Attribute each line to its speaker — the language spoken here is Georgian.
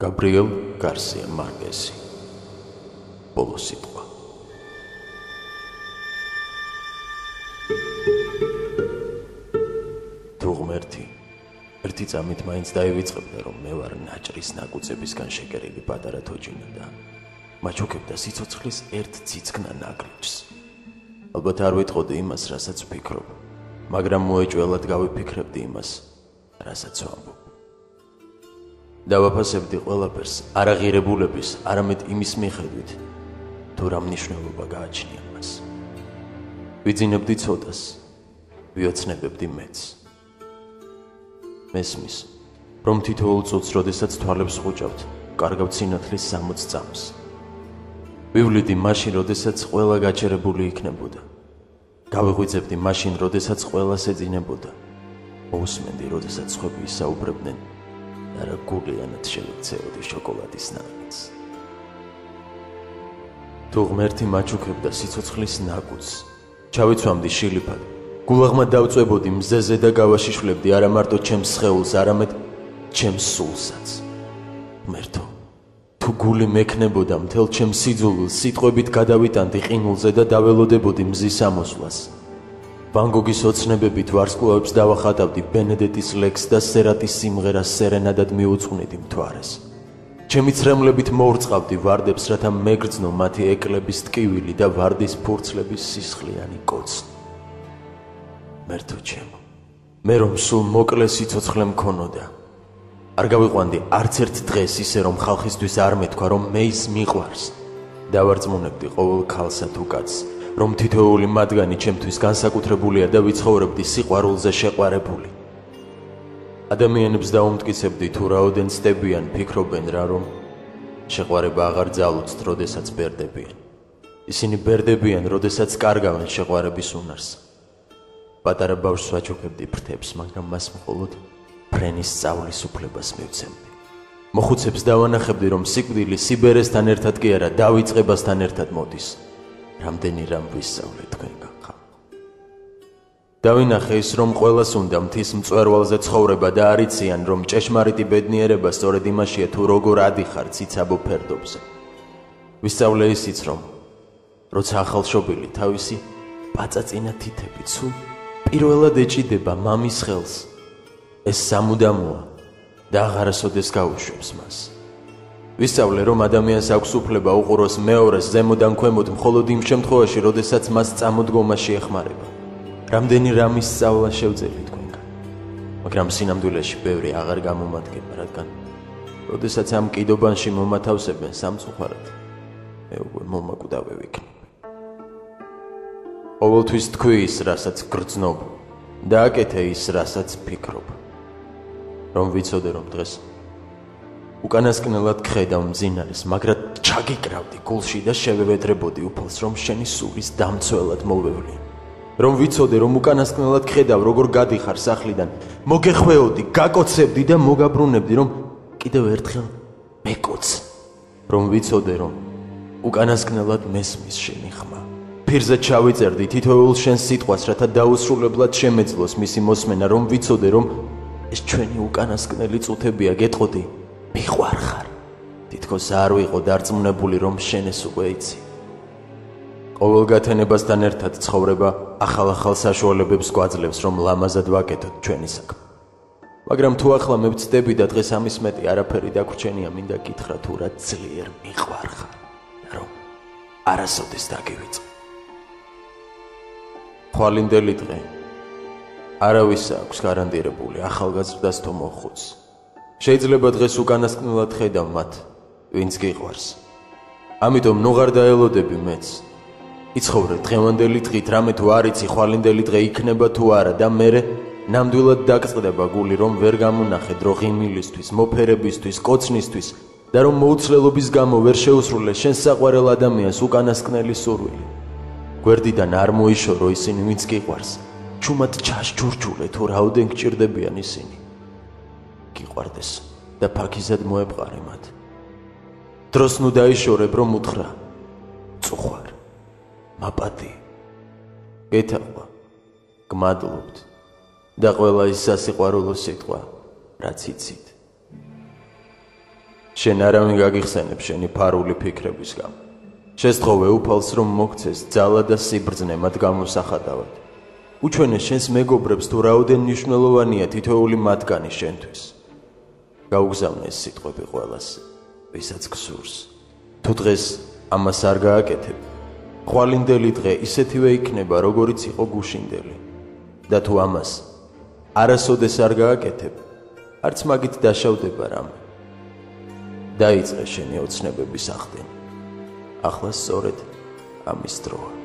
Speaker 1: Gabriel Garcia Marquez. Bolo sitqვა. თუ ღმერთი ერთი წამით მაინც დაივიწყებდა, რომ მე ვარ ნაჭრის ნაკუწებისგან შეკერილი პატარა თოჯინა და მაჩუქებდა სიცოცხლის ერთ ციცქნა ნაკრებს. ალბათ არ ვიტყოდი იმას, რასაც ვფიქრობ, მაგრამ მოეჭველად გავიფიქრებდი იმას, რასაც ვამბობ. დავაფასებდი ყველაფერს არა ღირებულების, არამედ იმის მიხედვით, თუ რა მნიშვნელობა გააჩნია მას. ვიძინებდი ცოტას, ვიოცნებებდი მეც. მესმის, რომ თითოეულ წუთს, როდესაც თვალებს ხუჭავთ, კარგავთ სინათლის 60 წამს. ვივლიდი მაშინ, როდესაც ყველა გაჩერებული იქნებოდა. გავიღვიძებდი მაშინ, როდესაც ყველას ეძინებოდა. მოусმენდი, როდესაც სხვები ისაუბრებდნენ და რა გულიანად შევიქცეოდი შოკოლადის ნაყიდს. თუ ღმერთი მაჩუქებდა სიცოცხლის ნაკუწს, ჩავიცვამდი შილიფად, გულაღმა დავწვებოდი მზეზე და გავაშიშვლებდი არა მარტო ჩემს სხეულს, არამედ ჩემს სულსაც. ღმერთო, თუ გული მექნებოდა მთელ ჩემს სიძულვილს სიტყვებით გადავიტანდი ყინულზე და დაველოდებოდი მზის ამოსვლას. ვან გოგის ოცნებებით ვარსკვლავებს დავახატავდი ბენედეტის ლექსს და სერატის სიმღერას სერენადად მიუძღვნიდი მთვარეს. ჩემი ცრემლებით მოვრწყავდი ვარდებს, რათა მეგრძნო მათი ეკლების ტკივილი და ვარდის ფურცლების სისხლიანი კოცნი. ღმერთო ჩემო, მე რომ სულ მოკლე სიცოცხლე მქონოდა, არ გავიყვანდი არც ერთ დღეს ისე, რომ ხალხისთვის არ მეთქვა, რომ მე ის მიყვარს. დავარწმუნებდი ყოველ ქალსა თუ კაცს, რომ თითოეული მათგანი ჩემთვის განსაკუთრებულია და ვიცხოვრებდი სიყვარულზე შეყვარებული. ადამიანებს დაუმტკიცებდი თუ რაოდენ ცდებიან, ფიქრობენ რა, რომ შეყვარება აღარ ძალუძთ, როდესაც ბერდებიან. ისინი ბერდებიან, როდესაც კარგავენ შეყვარების უნარს. პატარა ბავშვს ვაჩუქებდი ფრთებს, მაგრამ მას მხოლოდ ფრენის სწავლის უფლებას მივცემდი. მოხუცებს დავანახებდი, რომ სიკვდილი სიბერესთან ერთად კი არა, დავიწყებასთან ერთად მოდის. რამდენი რამ ვისწავლე თქვენგან ხალხო. დავინახე ის, რომ ყველას უნდა მთის მწვერვალზე ცხოვრება და არ იციან, რომ ჭეშმარიტი ბედნიერება სწორედ იმაშია, თუ როგორ ადიხარ ციცაბო ფერდობზე. ვისწავლე ისიც, რომ როცა ახალშობილი თავისი პაწაწინა თითებით სულ პირველად ეჭიდება მამის ხელს, ეს სამუდამოა და აღარასოდეს გაუშვებს მას. ვისწავლე, რომ ადამიანს აქვს უფლება უყუროს მეორეს ზემოდან ქვემოთ მხოლოდ იმ შემთხვევაში, როდესაც მას წამოდგომაში ეხმარება. რამდენი რამის სწავლა შევძელი თქვენგან, მაგრამ სინამდვილეში ბევრი აღარ გამომადგება, რადგან როდესაც ამ კიდობანში მომათავსებენ სამწუხაროდ, მე უკვე მომაკვდავე ვიქნები. ყოველთვის თქვი ის, რასაც გრძნობ და აკეთე ის, რასაც ფიქრობ. რომ ვიცოდე, რომ დღეს უკანასკნელად გხედავ მძინარეს, მაგრამ ჩაგიკრავდი გულში და შევევედრებოდი უფალს, რომ შენი სულის დამცველად მოვევლი. რომ ვიცოდე, რომ უკანასკნელად გხედავ, როგორ გადიხარ სახლიდან, მოგეხვეოდი, გაკოცებდი და მოგაბრუნებდი, რომ კიდევ ერთხელ მეკოც. რომ ვიცოდე, რომ უკანასკნელად მესმის შენი ხმა. ფირზე ჩავიწერდი თითოეულ შენს სიტყვას, რათა დაუსრულებლად შემეძლოს მისი მოსმენა, რომ ვიცოდე, რომ ეს ჩვენი უკანასკნელი წუთებია, გეტყოდი, მიყვარხარ. თითქოს არ ვიყო დარწმუნებული, რომ შენ ეს უკვე იცი. ყოველ გათენებასთან ერთად ცხოვრება ახალ-ახალ საშუალებებს გვაძლევს, რომ ლამაზად ვაკეთოთ ჩვენი საქმე. მაგრამ თუ ახლა მე ვცდები და დღეს ამის მეტი არაფერი დაგვრჩენია, მინდა გითხრა თუ რა ძლიერ მიყვარხარ და რომ არასოდეს დაგივიწყე. ხვალინდელი დღე არავის აქვს გარანტირებული ახალგაზრდას თუ მოხუცს. შეიძლება დღეს უკანასკნელად ხედავ მათ, ვინც გიყვარს. ამიტომ ნუღარ დაელოდები მეც. იცხოვრე დღევანდელი დღით, რამე თუ არ იცი ხვალინდელი დღე იქნება თუ არა და მერე ნამდვილად დაგწყდება გული, რომ ვერ გამონახე დრო ღიმილისთვის, მოფერებისთვის, კოცნისთვის და რომ მოუცლელობის გამო ვერ შეუსრულე შენ საყვარელ ადამიანს უკანასკნელი სურვილი. გვერდიდან არ მოიშორო ისინი, ვინც გიყვარს. ჩუმად ჩაშჯურჯულე თუ რაოდენ გჭირდებიან ისინი. გიყვარდეს და ფაქიზად მოეპყარე მათ. დროს ნუ დაიშორებ, რომ უთხრა წუხვარ, მაპატი, გეთახვა, გმადლობთ და ყველა ის სასიყვარულო სიტყვა, რაც იცით. შენ არავინ გაგიხსენებ შენი ფარული ფიქრების გამო. შესთხოვე უფალს, რომ მოგცეს ძალა და სიბრძნე მათ გამოსახადავად. უჩვენე შენს მეგობრებს თუ რაოდენ მნიშვნელოვანია თითოეული მათგანი შენთვის. გაუგზავნე ეს სიტყვები ყველას, ვისაც გსურს. თუ დღეს ამას არ გააკეთებ, ხვალინდელი დღე ისეთივე იქნება, როგორიც იყო გუშინდელი. და თუ ამას არასოდეს არ გააკეთებ, არც მაგით დაშავდება რამე. დაიწყე შენი ოცნებების ახდენი. ახლა სწორედ ამის დროა.